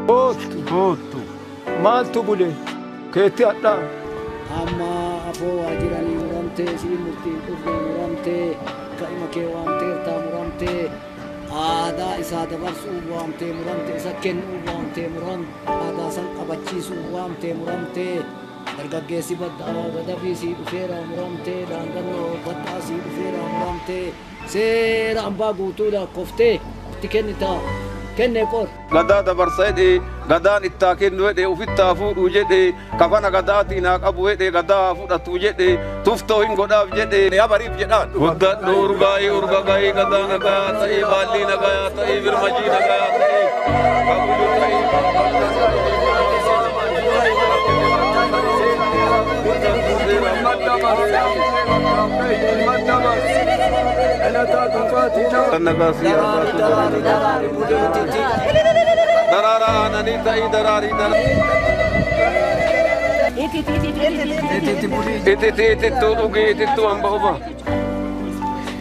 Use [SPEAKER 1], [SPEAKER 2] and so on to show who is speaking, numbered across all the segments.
[SPEAKER 1] Kootu maaltu bule keetti adhaa.
[SPEAKER 2] Amma afoo waajjiranii muramtee siin murtiin dhufee muramtee ka'ima kee waamteertaa muramtee aadaa isaa dabarsuu waamtee muramtee isa kennuu waamtee aadaa san qabachiisuu waamtee muramtee dargaggeessi baddaa sii dhufeera muramtee daangannoo baddaa sii dhufeera muramtee seera hambaa guutuudha koftee itti kennitaa. Kenne kor.
[SPEAKER 3] Gadaa dabarsa jedhee gadaan ittaa kennu jedhee ofittaa fuudhuu jedhee kafana gadaatiin haa qabu jedhee gadaa fudhatu jedhee tuftoo hin godhaaf jedhee abariif jedhaan. Guddadhu urgaa'ii urga ga'ii gadaa nagaa ta'ee baallii nagaa ta'ee birmajii nagaa ta'ee kabulu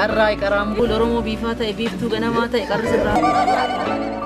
[SPEAKER 4] Arraay qaraambul Oromoo biifaa ta'e biiftuu ganamaa ta'e qarri sirraa.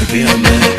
[SPEAKER 5] Turkey, I'm